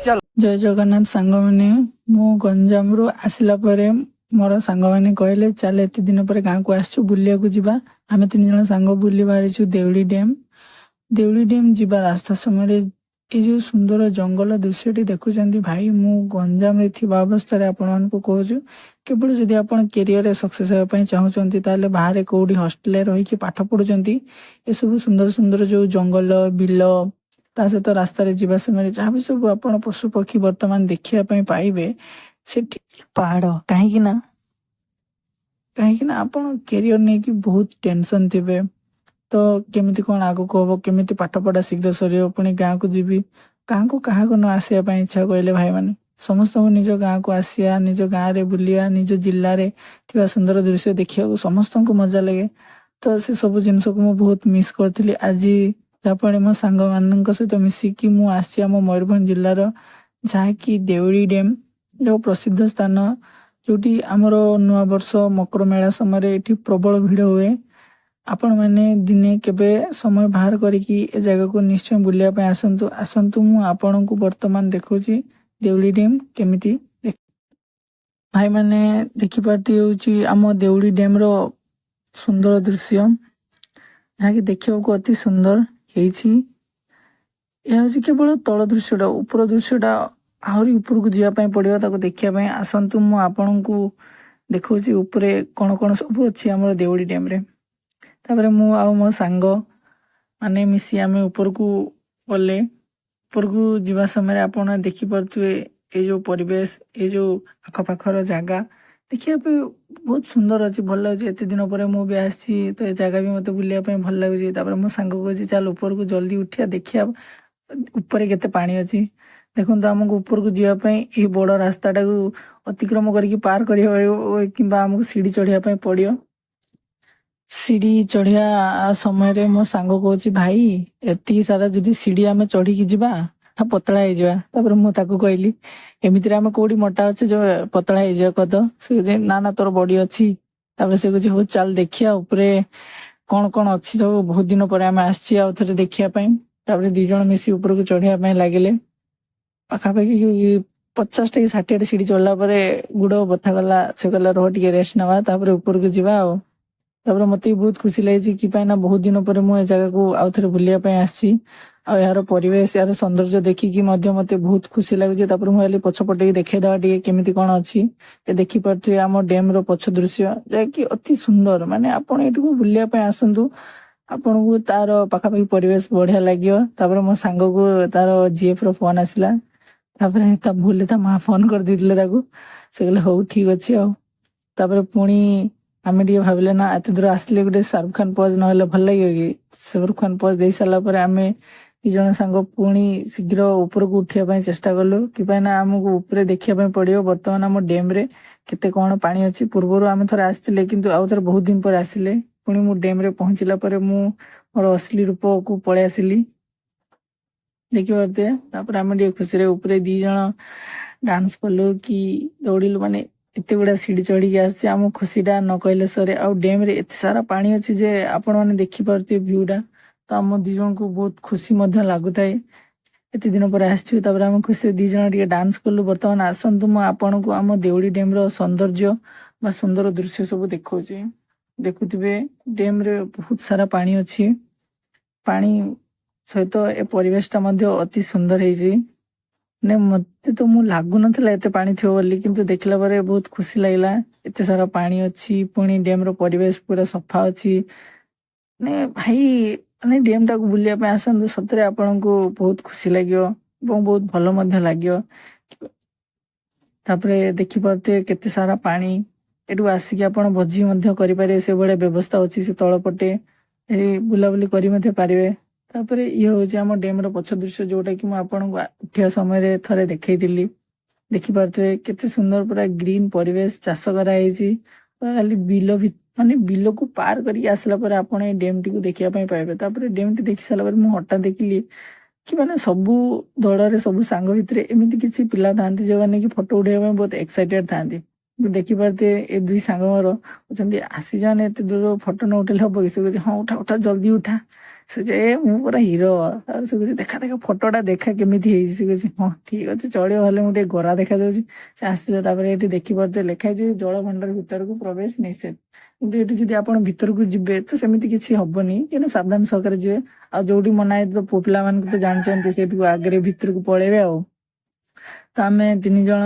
ଜୟ ଜଗନ୍ନାଥ ସାଙ୍ଗମାନେ। ମୁଁ ଗଞ୍ଜାମରୁ ଆସିଲା ପରେ ମୋର ସାଙ୍ଗମାନେ କହିଲେ ଚାଲ ଏତେ ଦିନ ପରେ ଗାଁକୁ ଆସିଛୁ ବୁଲିବାକୁ ଯିବା। ଆମେ 3 ଜଣ ସାଙ୍ଗ ବୁଲି ବାହାରିଛୁ ଦେଉଳି ଡ୍ୟାମ୍। ଦେଉଳି ଡ୍ୟାମ୍ ଯିବା ରାସ୍ତା ସମୟରେ ଏଇ ଯେଉଁ ସୁନ୍ଦର ଜଙ୍ଗଲ ଦୃଶ୍ୟଟି ଦେଖୁଛନ୍ତି ଭାଇ, ମୁଁ ଗଞ୍ଜାମରେ ଥିବା ଅବସ୍ଥାରେ ଆପଣମାନଙ୍କୁ କହୁଛୁ, କେବଳ ଯଦି ଆପଣ କ୍ୟାରିୟରରେ ସକ୍ସେସ୍ ହେବା ପାଇଁ ଚାହୁଁଛନ୍ତି ତାହେଲେ ବାହାରେ କେଉଁଠି ହଷ୍ଟେଲରେ ରହିକି ପାଠ ପଢ଼ୁଛନ୍ତି, ଏସବୁ ସୁନ୍ଦର ସୁନ୍ଦର ଯେଉଁ ଜଙ୍ଗଲ ବିଲ ତା ସହିତ ରାସ୍ତାରେ ଯିବା ସମୟରେ ଯାହା ବି ସବୁ ଆପଣ ପଶୁ ପକ୍ଷୀ ବର୍ତ୍ତମାନ ଦେଖିବା ପାଇଁ ପାଇବେ ସେଠି ପାହାଡ଼। କାହିଁକି ନା ଆପଣ କ୍ୟାରିୟର ନେଇକି ବହୁତ ଟେନସନ୍ ଥିବେ, ତ କେମିତି କ'ଣ ଆଗକୁ ହେବ, କେମିତି ପାଠ ପଢ଼ା ଶୀଘ୍ର ସରିବ, ପୁଣି ଗାଁକୁ ଯିବି। ଗାଁକୁ କାହାକୁ ନ ଆସିବା ପାଇଁ ଇଚ୍ଛା କହିଲେ ଭାଇମାନେ? ସମସ୍ତଙ୍କୁ ନିଜ ଗାଁକୁ ଆସିବା, ନିଜ ଗାଁରେ ବୁଲିବା, ନିଜ ଜିଲ୍ଲାରେ ଥିବା ସୁନ୍ଦର ଦୃଶ୍ୟ ଦେଖିବାକୁ ସମସ୍ତଙ୍କୁ ମଜା ଲାଗେ। ତ ସେ ସବୁ ଜିନିଷକୁ ମୁଁ ବହୁତ ମିସ୍ କରିଥିଲି। ଆଜି ଯାହାଫଳରେ ମୋ ସାଙ୍ଗମାନଙ୍କ ସହିତ ମିଶିକି ମୁଁ ଆସିଛି ଆମ ମୟୂରଭଞ୍ଜ ଜିଲ୍ଲାର, ଯାହାକି ଦେଉଳି ଡ୍ୟାମ୍, ଯେଉଁ ପ୍ରସିଦ୍ଧ ସ୍ଥାନ, ଯେଉଁଠି ଆମର ନୂଆବର୍ଷ ମକର ମେଳା ସମୟରେ ଏଠି ପ୍ରବଳ ଭିଡ଼ ହୁଏ। ଆପଣମାନେ ଦିନେ କେବେ ସମୟ ବାହାର କରିକି ଏ ଜାଗାକୁ ନିଶ୍ଚୟ ବୁଲିବା ପାଇଁ ଆସନ୍ତୁ। ମୁଁ ଆପଣଙ୍କୁ ବର୍ତ୍ତମାନ ଦେଖାଉଛି ଦେଉଳି ଡ୍ୟାମ୍ କେମିତି। ଭାଇମାନେ ଦେଖିପାରୁଥିବେ ହେଉଛି ଆମ ଦେଉଳି ଡ୍ୟାମ୍ର ସୁନ୍ଦର ଦୃଶ୍ୟ, ଯାହାକି ଦେଖିବାକୁ ଅତି ସୁନ୍ଦର ହେଇଛି। ଏହା ହେଉଛି କେବଳ ତଳ ଦୃଶ୍ୟଟା, ଉପର ଦୃଶ୍ୟଟା ଆହୁରି ଉପରକୁ ଯିବା ପାଇଁ ପଡ଼ିବ ତାକୁ ଦେଖିବା ପାଇଁ। ଆସନ୍ତୁ ମୁଁ ଆପଣଙ୍କୁ ଦେଖାଉଛି ଉପରେ କ'ଣ କ'ଣ ସବୁ ଅଛି ଆମର ଦେଉଳି ଡ୍ୟାମ୍ରେ। ତାପରେ ମୁଁ ଆଉ ମୋ ସାଙ୍ଗ ମାନେ ମିଶି ଆମେ ଉପରକୁ ଗଲେ। ଉପରକୁ ଯିବା ସମୟରେ ଆପଣ ଦେଖିପାରୁଥିବେ ଏଇ ଯେଉଁ ପରିବେଶ, ଏଇ ଯେଉଁ ଆଖପାଖର ଜାଗା ଦେଖିବା ପାଇଁ ବହୁତ ସୁନ୍ଦର ଅଛି, ଭଲ ଲାଗୁଛି। ଏତେ ଦିନ ପରେ ମୁଁ ବି ଆସିଛି, ତ ଏ ଜାଗା ବି ମୋତେ ବୁଲିବା ପାଇଁ ଭଲ ଲାଗୁଛି। ତାପରେ ମୋ ସାଙ୍ଗ କହୁଛି ଚାଲ ଉପରକୁ ଜଲ୍ଦି ଉଠିବା, ଦେଖିବା ଉପରେ କେତେ ପାଣି ଅଛି। ଦେଖନ୍ତୁ, ଆମକୁ ଉପରକୁ ଯିବା ପାଇଁ ଏହି ବଡ଼ ରାସ୍ତାଟାକୁ ଅତିକ୍ରମ କରିକି ପାର କରିବା କିମ୍ବା ଆମକୁ ସିଡ଼ି ଚଢ଼ିବା ପାଇଁ ପଡ଼ିବ। ସିଡ଼ି ଚଢ଼ିବା ସମୟରେ ମୋ ସାଙ୍ଗ କହୁଛି ଭାଇ, ଏତିକି ସାରା ଯଦି ସିଡ଼ି ଆମେ ଚଢ଼ିକି ଯିବା ପତଳା ହେଇଯିବା। ତାପରେ ମୁଁ ତାକୁ କହିଲି ଏମିତିରେ ଆମେ କୋଉଠି ମୋଟା ଅଛେ ଯେ ପତଳା ହେଇଯିବା କହ ତ? ସେ କହୁଛି ନା ନା ତୋର ବଡି ଅଛି। ତାପରେ ସେ କହୁଛି ହଉ ଚାଲ ଦେଖିବା ଉପରେ କ'ଣ କ'ଣ ଅଛି ସବୁ, ବହୁତ ଦିନ ପରେ ଆମେ ଆସିଛି ଆଉ ଥରେ ଦେଖିବା ପାଇଁ। ତାପରେ 2 ଜଣ ମିଶି ଉପରକୁ ଚଢ଼ିବା ପାଇଁ ଲାଗିଲେ। ପାଖାପାଖି 50ଟା କି 60ଟା ସିଡ଼ି ଚଢ଼ିଲା ପରେ ଗୋଡ଼ ବଥା ଗଲା। ସେ କହିଲା ରହ ଟିକେ ରେଷ୍ଟ ନେବା, ତାପରେ ଉପରକୁ ଯିବା ଆଉ। ତାପରେ ମୋତେ ବି ବହୁତ ଖୁସି ଲାଗିଛି କି ପାଇଁ ନା ବହୁତ ଦିନ ପରେ ମୁଁ ଏ ଜାଗାକୁ ଆଉ ଥରେ ବୁଲିବା ପାଇଁ ଆସିଛି। ଆଉ ଏହାର ପରିବେଶ, ଏହାର ସୌନ୍ଦର୍ଯ୍ୟ ଦେଖିକି ମଧ୍ୟ ମୋତେ ବହୁତ ଖୁସି ଲାଗୁଛି। ତାପରେ ମୁଁ କହିଲି ପଛପଟେ ବି ଦେଖେଇଦେବା ଟିକେ କେମିତି କ'ଣ ଅଛି। ଏ ଦେଖିପାରୁଥିବେ ଆମ ଡ୍ୟାମ୍ର ପଛ ଦୃଶ୍ୟ, ଯାହାକି ଅତି ସୁନ୍ଦର। ମାନେ ଆପଣ ଏଠିକୁ ବୁଲିବା ପାଇଁ ଆସନ୍ତୁ, ଆପଣଙ୍କୁ ତାର ପାଖାପାଖି ପରିବେଶ ବଢ଼ିଆ ଲାଗିବ। ତାପରେ ମୋ ସାଙ୍ଗକୁ ତାର GF ର ଫୋନ୍ ଆସିଲା। ତାପରେ ତା ଭୁଲରେ ତା ମା ଫୋନ୍ କରିଦେଇଥିଲେ ତାକୁ। ସେ କହିଲେ ହଉ ଠିକ୍ ଅଛି ଆଉ। ତାପରେ ପୁଣି ଆମେ ଟିକେ ଭାବିଲେ ନା ଏତେ ଦୂର ଆସିଲେ ଗୋଟେ ଶାହରୁଖ ଖାନ ପୋଜ୍ ନହେଲେ ଭଲ ଲାଗିବ କି? ଶାହରୁଖ ଖାନ ପୋଜ୍ ଦେଇ ସାରିଲା ପରେ ଆମେ 2 ଜଣ ସାଙ୍ଗ ପୁଣି ଶୀଘ୍ର ଉପରକୁ ଉଠିବା ପାଇଁ ଚେଷ୍ଟା କଲୁ, କି ପାଇଁ ନା ଆମକୁ ଉପରେ ଦେଖିବା ପାଇଁ ପଡ଼ିବ ବର୍ତ୍ତମାନ ଆମ ଡ୍ୟାମ୍ରେ କେତେ କ'ଣ ପାଣି ଅଛି। ପୂର୍ବରୁ ଆମେ ଥରେ ଆସିଥିଲେ, କିନ୍ତୁ ଆଉ ଥରେ ବହୁତ ଦିନ ପରେ ଆସିଲେ। ପୁଣି ମୁଁ ଡ୍ୟାମ୍ରେ ପହଞ୍ଚିଲା ପରେ ମୁଁ ମୋର ଅଶ୍ଳୀ ରୂପକୁ ପଳେଇ ଆସିଲି, ଦେଖିପାରୁଥିବେ। ତାପରେ ଆମେ ଟିକେ ଖୁସିରେ ଉପରେ 2 ଜଣ ଡାନ୍ସ କଲୁ କି ଦୌଡ଼ିଲୁ। ମାନେ ଏତେ ଗୁଡ଼ା ସିଡ଼ି ଚଢ଼ିକି ଆସିଛି, ଆମ ଖୁସିଟା ନ କହିଲେ ସରେ। ଆଉ ଡ୍ୟାମ୍ରେ ଏତେ ସାରା ପାଣି ଅଛି ଯେ ଆପଣମାନେ ଦେଖିପାରୁଥିବେ ଭ୍ୟୁଟା, ତ ଆମ 2 ଜଣଙ୍କୁ ବହୁତ ଖୁସି ମଧ୍ୟ ଲାଗୁଥାଏ। ଏତେ ଦିନ ପରେ ଆସିଛୁ, ତାପରେ ଆମେ ଖୁସିରେ 2 ଜଣ ଟିକେ ଡାନ୍ସ କଲୁ। ବର୍ତ୍ତମାନ ଆସନ୍ତୁ ମୁଁ ଆପଣଙ୍କୁ ଆମ ଦେଉଳି ଡ୍ୟାମ୍ର ସୌନ୍ଦର୍ଯ୍ୟ ବା ସୁନ୍ଦର ଦୃଶ୍ୟ ସବୁ ଦେଖାଉଛି। ଦେଖୁଥିବେ ଡ୍ୟାମ୍ରେ ବହୁତ ସାରା ପାଣି ଅଛି। ପାଣି ସହିତ ଏ ପରିବେଶଟା ମଧ୍ୟ ଅତି ସୁନ୍ଦର ହେଇଛି। ମାନେ ମୋତେ ତ ମୁଁ ଲାଗୁନଥିଲା ଏତେ ପାଣି ଥିବ ବୋଲି, କିନ୍ତୁ ଦେଖିଲା ପରେ ବହୁତ ଖୁସି ଲାଗିଲା। ଏତେ ସାରା ପାଣି ଅଛି, ପୁଣି ଡ୍ୟାମ୍ର ପରିବେଶ ପୁରା ସଫା ଅଛି। ମାନେ ଭାଇ, ମାନେ ଡ୍ୟାମ୍ଟାକୁ ବୁଲିବା ପାଇଁ ଆସନ୍ତୁ, ସତରେ ଆପଣଙ୍କୁ ବହୁତ ଖୁସି ଲାଗିବ ଏବଂ ବହୁତ ଭଲ ମଧ୍ୟ ଲାଗିବ। ତାପରେ ଦେଖିପାରୁଥିବେ କେତେ ସାରା ପାଣି। ଏଠୁ ଆସିକି ଆପଣ ଭୋଜି ମଧ୍ୟ କରିପାରିବେ, ସେଭଳିଆ ବ୍ୟବସ୍ଥା ଅଛି ସେ ତଳପଟେ। ଏଠି ବୁଲାବୁଲି କରି ମଧ୍ୟ ପାରିବେ। ତାପରେ ଇଏ ହେଉଛି ଆମ ଡ୍ୟାମ୍ର ପଛ ଦୃଶ୍ୟ, ଯେଉଁଟାକି ମୁଁ ଆପଣଙ୍କୁ ଉଠିବା ସମୟରେ ଥରେ ଦେଖେଇଥିଲି। ଦେଖିପାରୁଥିବେ କେତେ ସୁନ୍ଦର ପୁରା ଗ୍ରୀନ୍ ପରିବେଶ, ଚାଷ କରାହେଇଛି। ଖାଲି ବିଲ ମାନେ ବିଲକୁ ପାର କରିକି ଆସିଲା ପରେ ଆପଣ ଏ ଡ୍ୟାମ୍ଟିକୁ ଦେଖିବା ପାଇଁ ପାଇବେ। ତାପରେ ଡ୍ୟାମ୍ଟି ଦେଖି ସାରିଲା ପରେ ମୁଁ ହଠାତ୍ ଦେଖିଲି କି ମାନେ ସବୁ ଦଳରେ, ସବୁ ସାଙ୍ଗ ଭିତରେ ଏମିତି କିଛି ପିଲା ଥାଆନ୍ତି ଯେଉଁମାନେ କି ଫଟୋ ଉଠାଇବା ପାଇଁ ବହୁତ ଏକ୍ସାଇଟେଡ୍ ଥାଆନ୍ତି। ଦେଖିପାରୁଥିବେ ଏ ଦୁଇ ସାଙ୍ଗ ମୋର କହୁଛନ୍ତି ଆସିଛ ମାନେ ଏତେ ଦୂର ଫଟୋ ନ ଉଠେଇଲେ ହବ କି? ସେ କହୁଛି ହଁ ଉଠା ଉଠା ଜଲ୍ଦି ଉଠା। ସେ କହୁଛି ଏ ମୁଁ ପୁରା ହିରୋ। ତାପରେ ସେ କହୁଛି ଦେଖା ଦେଖା ଫଟୋଟା ଦେଖା କେମିତି ହେଇଛି? ସେ କହୁଛି ହଁ ଠିକ ଅଛି ଚଳିବ, ହେଲେ ମୁଁ ଟିକେ ଗୋରା ଦେଖାଯାଉଛି। ସେ ଆସିଛ, ତାପରେ ଏଠି ଦେଖିପାରୁଥିବେ ଲେଖା ହେଇଛି ଜଳଭଣ୍ଡାର ଭିତରକୁ ପ୍ରବେଶ ନିଷେଧ। କିନ୍ତୁ ଏଠି ଯଦି ଆପଣ ଭିତରକୁ ଯିବେ ତ ସେମିତି କିଛି ହବନି, କିନ୍ତୁ ସାବଧାନ ସହକାରେ ଯିବେ। ଆଉ ଯୋଉଠି ମନା ହେଇଥିବ ପୁଅ ପିଲାମାନଙ୍କୁ ତ ଜାଣିଛନ୍ତି ସେଇଠିକୁ ଆଗରେ ଭିତରକୁ ପଳେଇବେ ଆଉ। ତ ଆମେ 3 ଜଣ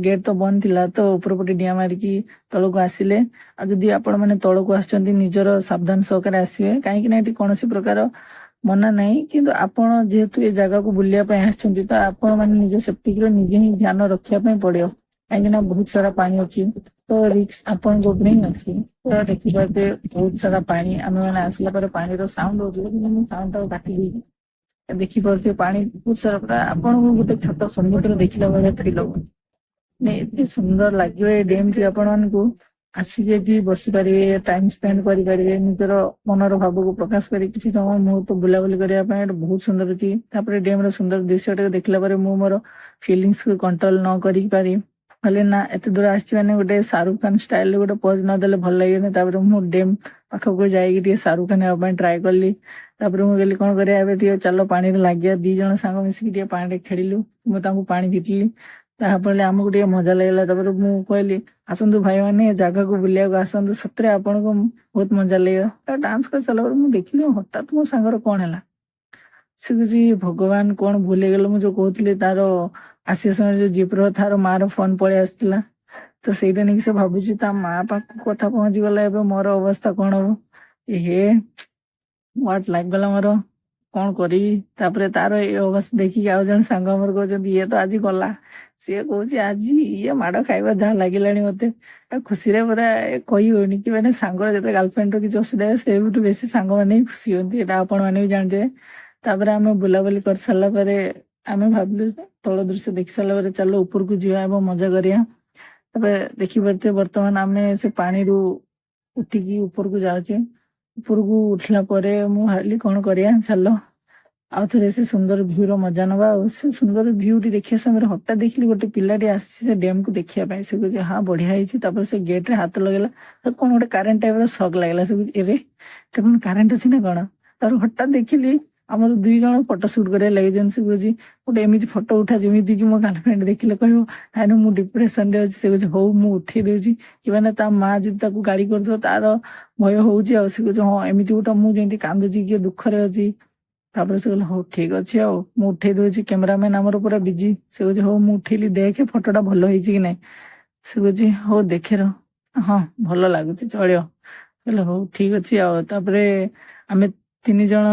ଗେଟ୍ ତ ବନ୍ଦ ଥିଲା ତ ଉପର ପଟେ ଡିଆଁ ମାରିକି ତଳକୁ ଆସିଲେ। ଆଉ ଯଦି ଆପଣ ମାନେ ତଳକୁ ଆସୁଛନ୍ତି ନିଜର ସାବଧାନ ସହକାରେ ଆସିବେ, କାହିଁକି ନା ଏଠି କୌଣସି ପ୍ରକାର ମନା ନାହିଁ। କିନ୍ତୁ ଆପଣ ଯେହେତୁ ଏ ଜାଗାକୁ ବୁଲିବା ପାଇଁ ଆସିଛନ୍ତି ତ ଆପଣ ମାନେ ନିଜ ସେଫ୍ଟିର ନିଜେ ହିଁ ଧ୍ୟାନ ରଖିବା ପାଇଁ ପଡିବ, କାହିଁକି ନା ବହୁତ ସାରା ପାଣି ଅଛି ତ ରିକ୍ସ ଆପଣଙ୍କ ଉପରେ ହିଁ ଅଛି। ତ ଦେଖିପାରୁଥିବେ ବହୁତ ସାରା ପାଣି, ଆମେ ମାନେ ଆସିଲା ପରେ ପାଣିର ସାଉଣ୍ଡ ହଉଛି କିନ୍ତୁ ମୁଁ ସାଉଣ୍ଡ ଟାକୁ କାଟି ଦେଇଛି। ଦେଖିପାରୁଥିବେ ପାଣି ବହୁତ ସାରା, ପୁରା ଆପଣଙ୍କୁ ଗୋଟେ ଛୋଟ ସମୁଦ୍ର ଦେଖିଲା ଭଳିଆ ଫିଲ୍ ହବ। ମାନେ ଏତେ ସୁନ୍ଦର ଲାଗିବ ଏ ଡ୍ୟାମ୍ ଟି, ଆପଣ ମାନଙ୍କୁ ଆସିକି ଏଠି ବସିପାରିବେ, ଟାଇମ ସ୍ପେଣ୍ଡ କରିପାରିବେ, ନିଜର ମନର ଭାବକୁ ପ୍ରକାଶ କରି କିଛି ସମୟ ମୁହୂର୍ତ୍ତ ବୁଲାବୁଲି କରିବା ପାଇଁ ଏଟା ବହୁତ ସୁନ୍ଦର ଅଛି। ତାପରେ ଡ୍ୟାମ୍ ର ସୁନ୍ଦର ଦୃଶ୍ୟଟାକୁ ଦେଖିଲା ପରେ ମୁଁ ମୋର ଫିଲିଙ୍ଗସକୁ କଣ୍ଟ୍ରୋଲ ନ କରିପାରି ହେଲେ ନା ଏତେ ଦୂର ଆସିଛି ମାନେ ଗୋଟେ ଶାହରୁଖ ଖାନ ଷ୍ଟାଇଲରେ ଗୋଟେ ପୋଜ ନଦେଲେ ଭଲ ଲାଗିବନି। ତାପରେ ମୁଁ ଡ୍ୟାମ୍ ପାଖକୁ ଯାଇକି ଟିକେ ଶାହରୁଖ ଖାନ ହେବା ପାଇଁ ଟ୍ରାଏ କଲି। ତାପରେ ମୁଁ କହିଲି କଣ କରିବା ଏବେ ଟିକେ ଚାଲ ପାଣିରେ ଲାଗିବା। 2 ଜଣ ସାଙ୍ଗ ମିଶିକି ଟିକେ ପାଣିରେ ଖେଳିଲୁ, ମୁଁ ତାଙ୍କୁ ପାଣି ଭିତିଲି, ତାପରେ ଆମକୁ ଟିକେ ମଜା ଲାଗିଲା। ତାପରେ ମୁଁ କହିଲି ଆସନ୍ତୁ ଭାଇମାନେ ଏ ଜାଗାକୁ ବୁଲିବାକୁ ଆସନ୍ତୁ, ସତରେ ଆପଣଙ୍କୁ ବହୁତ ମଜା ଲାଗିବ। ଡାନ୍ସ କରି ସାରିଲା ପରେ ମୁଁ ଦେଖିଲି ହଠାତ୍ ମୋ ସାଙ୍ଗର କଣ ହେଲା। ସେ କିଛି ଭଗବାନ କଣ ଭୁଲ ହେଇଗଲ, ମୁଁ ଯୋଉ କହୁଥିଲି ତାର ଆସିବା ସମୟରେ ଯୋଉ ଜିପ୍ର ତାର ମାର ଫୋନ ପଳେଇ ଆସିଥିଲା। ତ ସେଇଟା ନେଇକି ସେ ଭାବୁଛି ତା ମା ପାଖକୁ କଥା ପହଞ୍ଚି ଗଲା, ଏବେ ମୋର ଅବସ୍ଥା କଣ ହବ? ହେ ୱାଟ ଲାଗିଗଲା ମୋର, କଣ କରିବି? ତାପରେ ତାର ଏଇ ଅବସ୍ଥା ଦେଖିକି ଆଉ ଜଣେ ସାଙ୍ଗ ଆମର କହୁଛନ୍ତି ଇଏ ତ ଆଜି ଗଲା। ସିଏ କହୁଛି ଆଜି ଇଏ ମାଡ ଖାଇବା ଯାହା ଲାଗିଲାଣି ମତେ। ଖୁସିରେ ପୁରା କହି ହଉନି କି ମାନେ ସାଙ୍ଗର ଯେତେ ଗାର୍ଲଫ୍ରେଣ୍ଡ ର କିଛି ଅସୁବିଧା ହୁଏ ସେଇଠୁ ବେଶୀ ସାଙ୍ଗମାନେ ହିଁ ଖୁସି ହୁଅନ୍ତି, ଏଇଟା ଆପଣ ମାନେ ବି ଜାଣିଥିବେ। ତାପରେ ଆମେ ବୁଲାବୁଲି କରି ସାରିଲା ପରେ ଆମେ ଭାବିଲୁ ଯେ ତଳ ଦୃଶ୍ୟ ଦେଖି ସାରିଲା ପରେ ଚାଲ ଉପରକୁ ଯିବା ଏବଂ ମଜା କରିବା। ତାପରେ ଦେଖିପାରୁଥିବେ ବର୍ତ୍ତମାନ ଆମେ ସେ ପାଣିରୁ ଉଠିକି ଉପରକୁ ଯାଉଛେ। ଉପରକୁ ଉଠିଲା ପରେ ମୁଁ ଭାବିଲି କଣ କରିବା, ଚାଲ ଆଉ ଥରେ ସେ ସୁନ୍ଦର ଭ୍ୟୁ ର ମଜା ନବା। ଆଉ ସେ ସୁନ୍ଦର ଭ୍ୟୁ ଟି ଦେଖିବା ସମୟରେ ହଠାତ୍ ଦେଖିଲି ଗୋଟେ ପିଲାଟି ଆସିଛି ସେ ଡ୍ୟାମ୍ କୁ ଦେଖିବା ପାଇଁ। ସେ କହୁଛି ହଁ ବଢିଆ ହେଇଛି। ତାପରେ ସେ ଗେଟ ରେ ହାତ ଲଗେଇଲା, କଣ ଗୋଟେ କାରେଣ୍ଟ ଟାଇପ ର ସକ୍ ଲାଗିଲା। ସେ କହୁଛି ଏରେ ଏଟା କଣ କାରେଣ୍ଟ ଅଛି ନା କଣ? ତାପରେ ହଠାତ୍ ଦେଖିଲି ଆମର 2 ଜଣ ଫଟୋ ସୁଟ କରିବା ଲାଗିଛନ୍ତି। ସେ କହୁଛି ଗୋଟେ ଏମିତି ଫଟୋ ଉଠା ଯେମିତି କି ମୋ ଗାର୍ଲଫ୍ରେଣ୍ଡ ଦେଖିଲେ କହିବ ନାଇଁ ମୁଁ ଡିପ୍ରେସନ ରେ ଅଛି। ସେ କହୁଛି ହଉ ମୁଁ ଉଠେଇ ଦଉଛି, କି ମାନେ ତା ମା ଯଦି ତାକୁ ଗାଳି କରୁଥିବ ତାର ଭୟ ହଉଛି। ଆଉ ସେ କହୁଛି ହଁ ଏମିତି ଗୋଟେ ମୁଁ ଯେମିତି କାନ୍ଦୁଛି କିଏ ଦୁଃଖରେ ଅଛି। ତାପରେ ସେ କହିଲେ ହଉ ଠିକ ଅଛି ଆଉ ମୁଁ ଉଠେଇ ଦଉଛି, କ୍ୟାମେରାମ୍ୟାନ ଆମର ପୁରା ବିଜି। ସେ କହୁଛି ହଉ ମୁଁ ଉଠେଇଲି, ଦେଖେ ଫଟୋଟା ଭଲ ହେଇଛି କି ନାଇଁ। ସେ କହୁଛି ହଉ ଦେଖେ ର, ହଁ ଭଲ ଲାଗୁଛି ଚଳିବ। କହିଲେ ହଉ ଠିକ ଅଛି ଆଉ। ତାପରେ ଆମେ 3 ଜଣ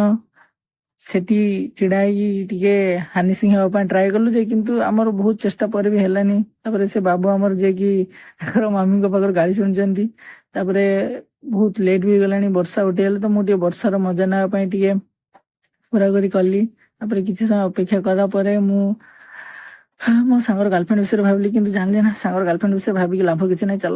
ସେଠି ଛିଡା ହେଇକି ଟିକେ ହାନି ସିଂ ହେବା ପାଇଁ ଟ୍ରାଏ କଲୁ ଯେ, କିନ୍ତୁ ଆମର ବହୁତ ଚେଷ୍ଟା ପରେ ବି ହେଲାନି। ତାପରେ ସେ ବାବୁ ଆମର ଯିଏକି ତାଙ୍କର ମାମିଙ୍କ ପାଖରୁ ଗାଳି ଶୁଣିଛନ୍ତି। ତାପରେ ବହୁତ ଲେଟ୍ ବି ହେଇଗଲାଣି, ବର୍ଷା ଉଠିଗଲା ତ ମୁଁ ଟିକେ ବର୍ଷାର ମଜା ନେବା ପାଇଁ ଟିକେ ପୁରାପୁରି କଲି। ତାପରେ କିଛି ସମୟ ଅପେକ୍ଷା କଲା ପରେ ମୁଁ ମୋ ସାଙ୍ଗର ଗାର୍ଲଫ୍ରେଣ୍ଡ ବିଷୟରେ ଭାବିଲି, କିନ୍ତୁ ଜାଣିଲି ନା ସାଙ୍ଗର ଗାର୍ଲଫ୍ରେଣ୍ଡ ବିଷୟରେ ଭାବିକି ଲାଭ କିଛି ନାହିଁ। ଚାଲ